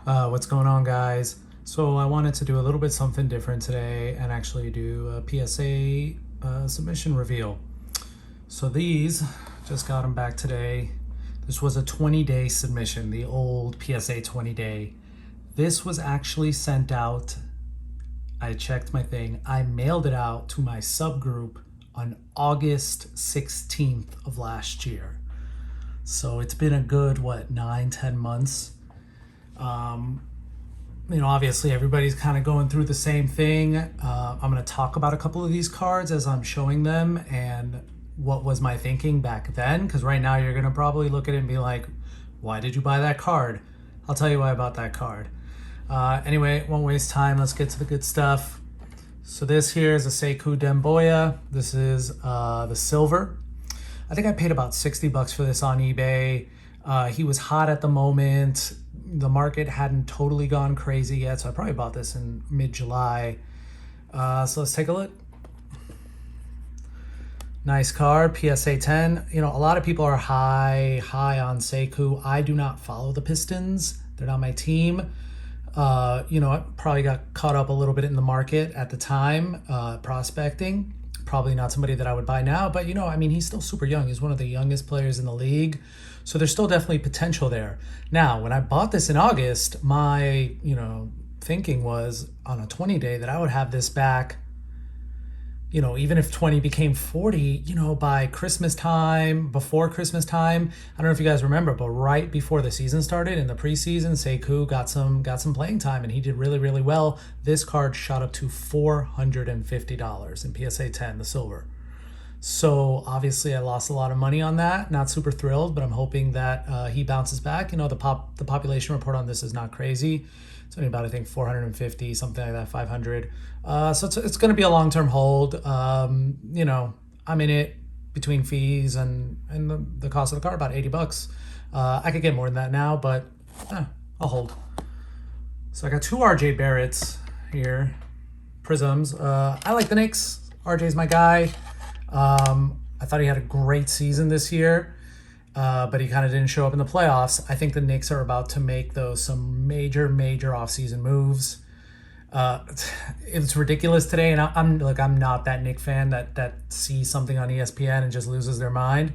What's going on, guys? So I wanted to do a little bit something different today and actually do a PSA submission reveal. So these, just got them back today. This was a 20-day submission, the old PSA 20-day. This was actually sent out. I checked my thing. I mailed it out to my subgroup on August 16th of last year. So it's been a good, 9-10 months. Obviously everybody's kind of going through the same thing. I'm going to talk about a couple of these cards as I'm showing them and what was my thinking back then, because right now you're going to probably look at it and be like, why did you buy that card? I'll tell you why I bought that card. Anyway, won't waste time. Let's get to the good stuff. So this here is a Sekou Demboya. This is the silver. I think I paid about $60 for this on eBay. He was hot at the moment. The market hadn't totally gone crazy yet, so I probably bought this in mid-July. So let's take a look. Nice card, PSA 10. A lot of people are high on Sekou. I do not follow the Pistons. They're not my team. I probably got caught up a little bit in the market at the time, prospecting. Probably not somebody that I would buy now, but he's still super young. He's one of the youngest players in the league. So there's still definitely potential there. Now, when I bought this in August, my, thinking was on a 20-day that I would have this back, even if 20 became 40, by Christmas time, before Christmas time. I don't know if you guys remember, but right before the season started in the preseason, Sekou got some playing time and he did really, really well. This card shot up to $450 in PSA 10, the silver. So obviously I lost a lot of money on that. Not super thrilled, but I'm hoping that he bounces back. The population report on this is not crazy. It's only about, I think, 450, something like that, 500. So it's going to be a long-term hold. I'm in it between fees and the cost of the car, about $80. I could get more than that now, but I'll hold. So I got two RJ Barretts here, Prisms. I like the Knicks. RJ's my guy. I thought he had a great season this year, but he kind of didn't show up in the playoffs. I think the Knicks are about to make some major offseason moves. It's ridiculous today, and I'm not that Knicks fan that sees something on ESPN and just loses their mind.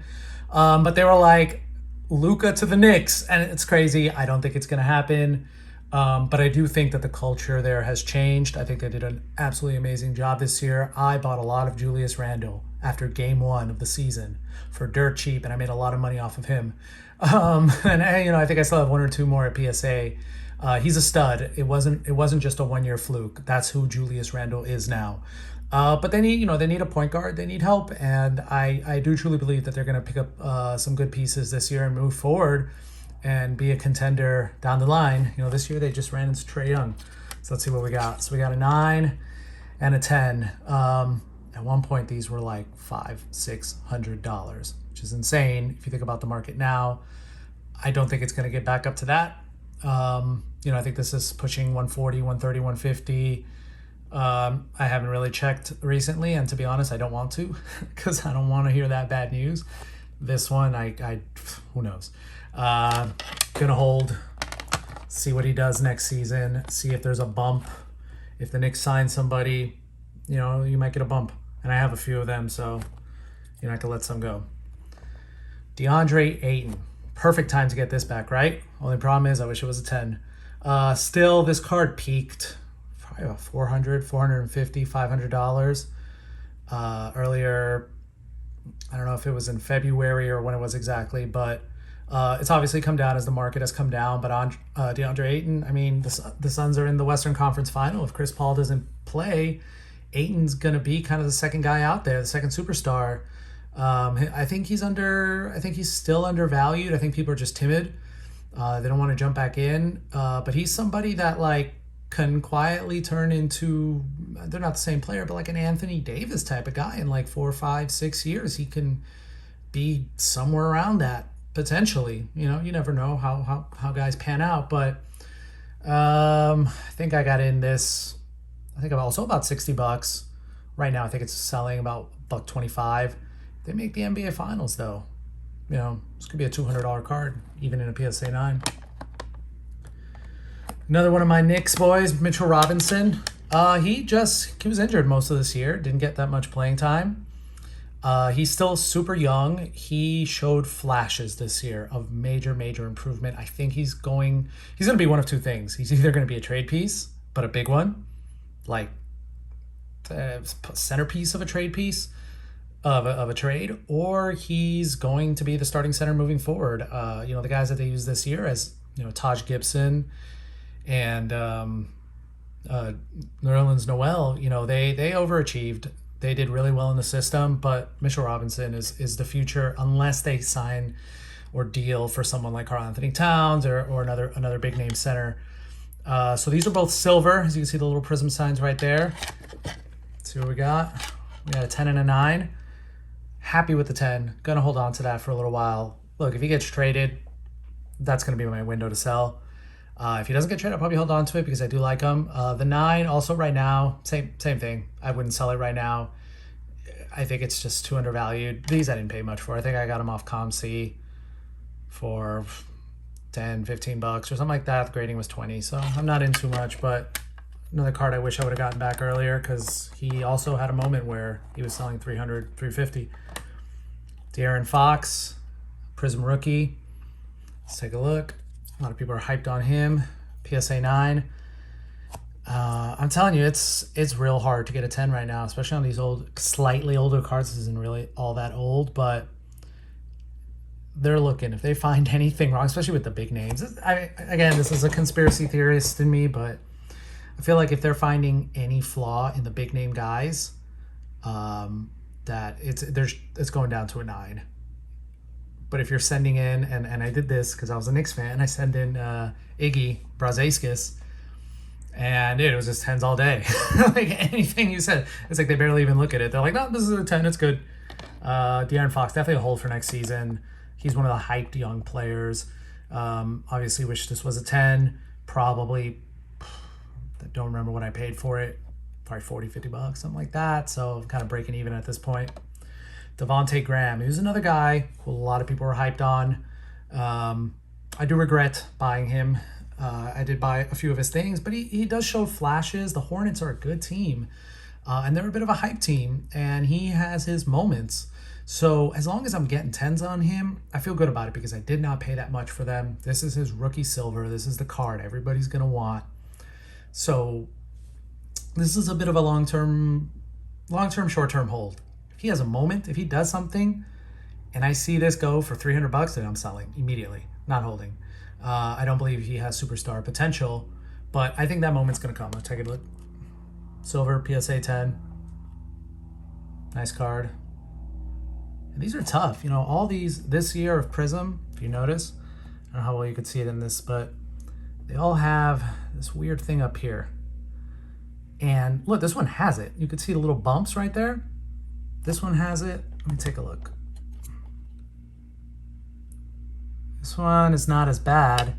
But they were like, Luka to the Knicks, and it's crazy. I don't think it's going to happen. But I do think that the culture there has changed. I think they did an absolutely amazing job this year. I bought a lot of Julius Randle after game 1 of the season for dirt cheap, and I made a lot of money off of him. I think I still have 1 or 2 more at PSA. He's a stud. It wasn't just a 1-year fluke. That's who Julius Randle is now. But they need a point guard. They need help, and I do truly believe that they're going to pick up some good pieces this year and move forward and be a contender down the line. This year they just ran into Trae Young. So let's see what we got. So we got a 9 and a 10. At one point, these were like $500-$600, which is insane if you think about the market now. I don't think it's going to get back up to that. I think this is pushing 140, 130, 150. I haven't really checked recently, and to be honest, I don't want to because I don't want to hear that bad news. This one, I who knows. Gonna hold, see what he does next season, see if there's a bump. If the Knicks sign somebody, you might get a bump. And I have a few of them, so I can let some go. DeAndre Ayton. Perfect time to get this back, right? Only problem is I wish it was a 10. Still, this card peaked probably about $400, $450, $500 earlier. I don't know if it was in February or when it was exactly, but it's obviously come down as the market has come down. But on DeAndre Ayton, the Suns are in the Western Conference Final. If Chris Paul doesn't play, Ayton's going to be kind of the second guy out there, the second superstar. I think he's still undervalued. I think people are just timid. They don't want to jump back in. But he's somebody that can quietly turn into, they're not the same player, but like an Anthony Davis type of guy in 4, 5, 6 years. He can be somewhere around that potentially. You never know how guys pan out, but I think I got in this. I think I'm also about $60 right now. I think it's selling about $125. They make the NBA Finals though. This could be a $200 card even in a PSA 9. Another one of my Knicks boys, Mitchell Robinson. He was injured most of this year. Didn't get that much playing time. He's still super young. He showed flashes this year of major, major improvement. I think he's going to be one of two things. He's either going to be a trade piece, but a big one, like centerpiece of a trade piece of a trade, or he's going to be the starting center moving forward. The guys that they used this year as, Taj Gibson and Nerlens Noel, they overachieved. They did really well in the system, but Mitchell Robinson is the future unless they sign or deal for someone like Karl Anthony Towns or another big name center. So these are both silver, as you can see the little prism signs right there. Let's see what we got. We got a 10 and a 9. Happy with the 10. Gonna hold on to that for a little while. Look, if he gets traded, that's gonna be my window to sell. If he doesn't get traded, I'll probably hold on to it because I do like him. The 9, also right now, same thing. I wouldn't sell it right now. I think it's just too undervalued. These I didn't pay much for. I think I got them off ComC for 10, 15 bucks or something like that. The grading was 20, so I'm not in too much, but another card I wish I would have gotten back earlier because he also had a moment where he was selling 300, 350. De'Aaron Fox, Prism rookie. Let's take a look. A lot of people are hyped on him. PSA 9. I'm telling you, it's real hard to get a 10 right now, especially on these slightly older cards. This isn't really all that old, but they're looking. If they find anything wrong, especially with the big names. Again, this is a conspiracy theorist in me, but I feel like if they're finding any flaw in the big name guys, that it's going down to a 9. But if you're sending in, and I did this because I was a Knicks fan, I send in Iggy Brazaiskis, and it was just 10s all day. Like anything you said, it's like they barely even look at it. They're like, no, this is a 10, it's good. De'Aaron Fox, definitely a hold for next season. He's one of the hyped young players. Obviously wish this was a 10. Probably, I don't remember what I paid for it. Probably 40, 50 bucks, something like that. So I'm kind of breaking even at this point. Devontae Graham, who's another guy who a lot of people are hyped on. I do regret buying him. I did buy a few of his things, but he does show flashes. The Hornets are a good team, and they're a bit of a hype team, and he has his moments. So as long as I'm getting 10s on him, I feel good about it because I did not pay that much for them. This is his rookie silver. This is the card everybody's going to want. So this is a bit of a long-term, short-term hold. If he has a moment, if he does something, and I see this go for 300 bucks, then I'm selling immediately, not holding. I don't believe he has superstar potential, but I think that moment's going to come. Let's take a look. Silver, PSA 10. Nice card. And these are tough. All these this year of Prism, if you notice, I don't know how well you could see it in this, but they all have this weird thing up here. And look, this one has it. You could see the little bumps right there. This one has it. Let me take a look. This one is not as bad.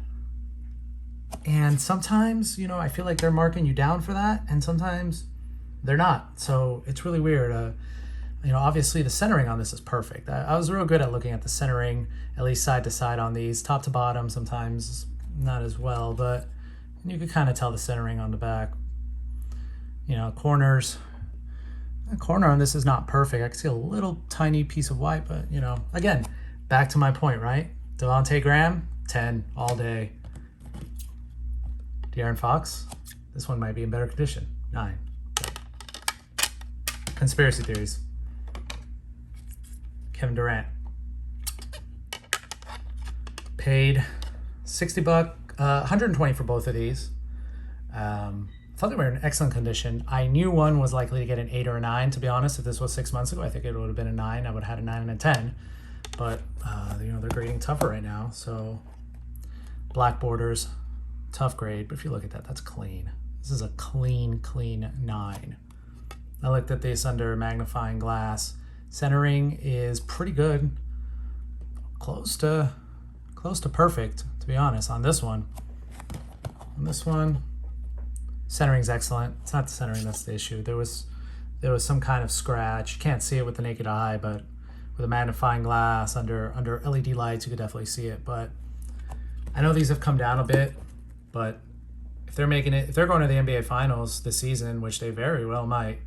And sometimes, I feel like they're marking you down for that, and sometimes they're not. So it's really weird. Obviously the centering on this is perfect. I was real good at looking at the centering, at least side to side on these. Top to bottom, sometimes not as well, but you could kind of tell the centering on the back. Corners. The corner on this is not perfect. I can see a little tiny piece of white, but, again, back to my point, right? Devontae Graham, 10 all day. De'Aaron Fox, this one might be in better condition, 9. Conspiracy theories. Kevin Durant. Paid 60 bucks, 120 for both of these. I thought they were in excellent condition. I knew one was likely to get an 8 or a 9, to be honest. If this was 6 months ago, I think it would have been a 9. I would have had a 9 and a 10. But, they're grading tougher right now. So, black borders, tough grade. But if you look at that, that's clean. This is a clean 9. I looked at this under magnifying glass. Centering is pretty good. Close to perfect, to be honest, on this one. On this one, centering's excellent. It's not the centering that's the issue. There was some kind of scratch. You can't see it with the naked eye, but with a magnifying glass under LED lights, you could definitely see it. But I know these have come down a bit, but if they're making it, if they're going to the NBA Finals this season, which they very well might,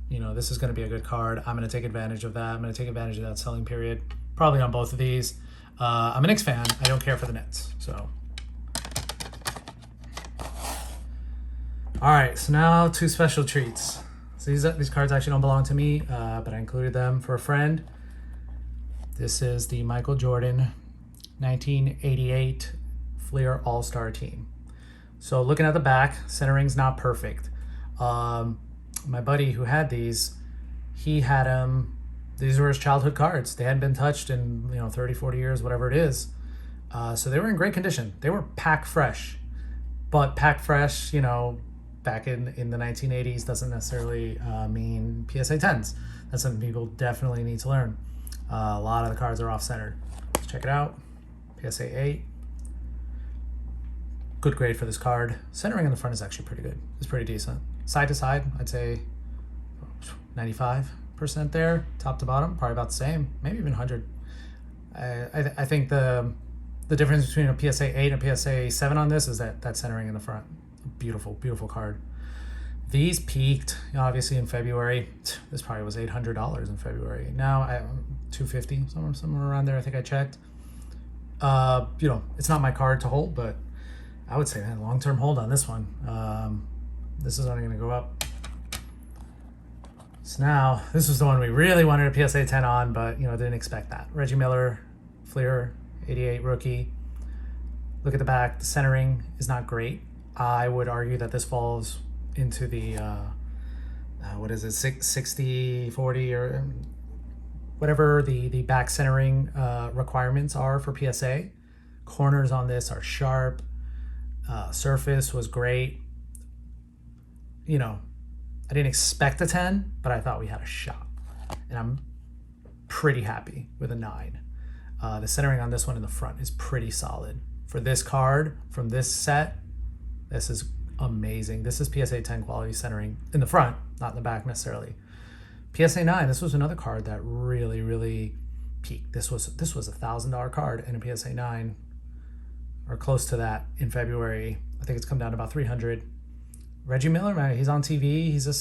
you know, this is going to be a good card. I'm going to take advantage of that. I'm going to take advantage of that selling period, probably on both of these. I'm a Knicks fan. I don't care for the Nets. So, all right. So now 2 special treats. So these cards actually don't belong to me, but I included them for a friend. This is the Michael Jordan 1988 Fleer All-Star Team. So looking at the back, centering's not perfect. My buddy who had these, he had them. These were his childhood cards. They hadn't been touched in 30, 40 years, whatever it is. So they were in great condition. They were pack fresh, but pack fresh, back in the 1980s doesn't necessarily mean PSA 10s. That's something people definitely need to learn. A lot of the cards are off-centered. Let's check it out. PSA 8. Good grade for this card. Centering in the front is actually pretty good. It's pretty decent. Side to side, I'd say 95% there. Top to bottom, probably about the same. Maybe even 100. I think the difference between a PSA 8 and a PSA 7 on this is that centering in the front. Beautiful, beautiful card. These peaked obviously in February. This probably was $800 in February. Now $250, somewhere around there. I think I checked. It's not my card to hold, but I would say, man, long-term hold on this one. This is only going to go up. So now, this was the one we really wanted a PSA 10 on, but, didn't expect that. Reggie Miller, Fleer, 88 rookie. Look at the back. The centering is not great. I would argue that this falls into the, 60, 40, or whatever the back centering requirements are for PSA. Corners on this are sharp. Surface was great. I didn't expect a 10, but I thought we had a shot. And I'm pretty happy with a 9. The centering on this one in the front is pretty solid. For this card, from this set, this is amazing. This is PSA 10 quality centering in the front, not in the back necessarily. PSA 9, this was another card that really, really peaked. This was a $1,000 card in a PSA 9, or close to that in February. I think it's come down to about 300. Reggie Miller, man, he's on TV. He's a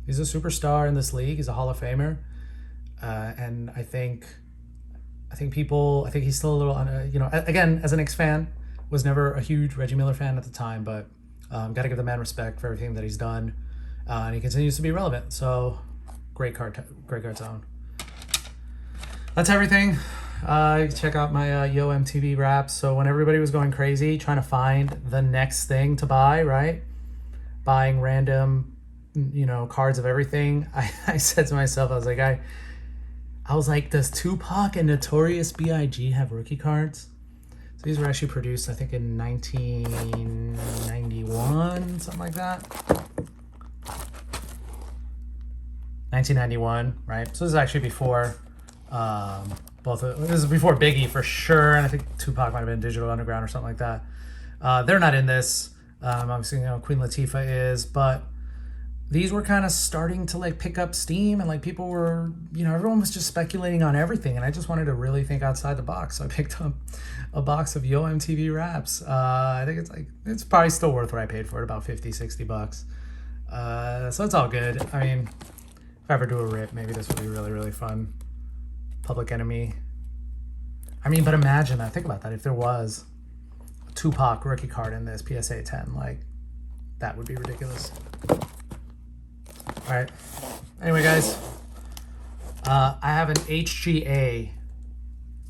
superstar in this league. He's a Hall of Famer, and I think he's still a little, again, as an Knicks fan, was never a huge Reggie Miller fan at the time, but got to give the man respect for everything that he's done, and he continues to be relevant. So great card zone. That's everything. You can check out my Yo MTV Wraps. So when everybody was going crazy trying to find the next thing to buy, right? Buying random, cards of everything. I said to myself, I was like, does Tupac and Notorious B.I.G. have rookie cards? So these were actually produced, I think, in 1991, something like that. 1991, right? So this is actually before this is before Biggie for sure, and I think Tupac might have been Digital Underground or something like that. They're not in this. Obviously, Queen Latifah is, but these were kind of starting to pick up steam, and people were, everyone was just speculating on everything, and I just wanted to really think outside the box. So I picked up a box of Yo MTV Wraps. I think it's probably still worth what I paid for it, about $50-$60. So it's all good. I mean, if I ever do a rip, maybe this would be really, really fun. Public Enemy. I mean, but imagine that. Think about that. If there was a Tupac rookie card in this PSA 10, that would be ridiculous. All right. Anyway, guys, I have an HGA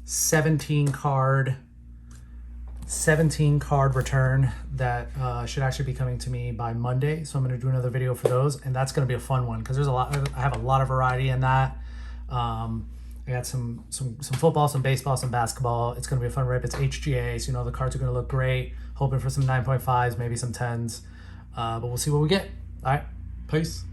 17 card return that should actually be coming to me by Monday. So I'm going to do another video for those, and that's going to be a fun one because I have a lot of variety in that. I got some football, some baseball, some basketball. It's going to be a fun rip. It's HGA, so the cards are going to look great. Hoping for some 9.5s, maybe some 10s. But we'll see what we get. All right. Peace.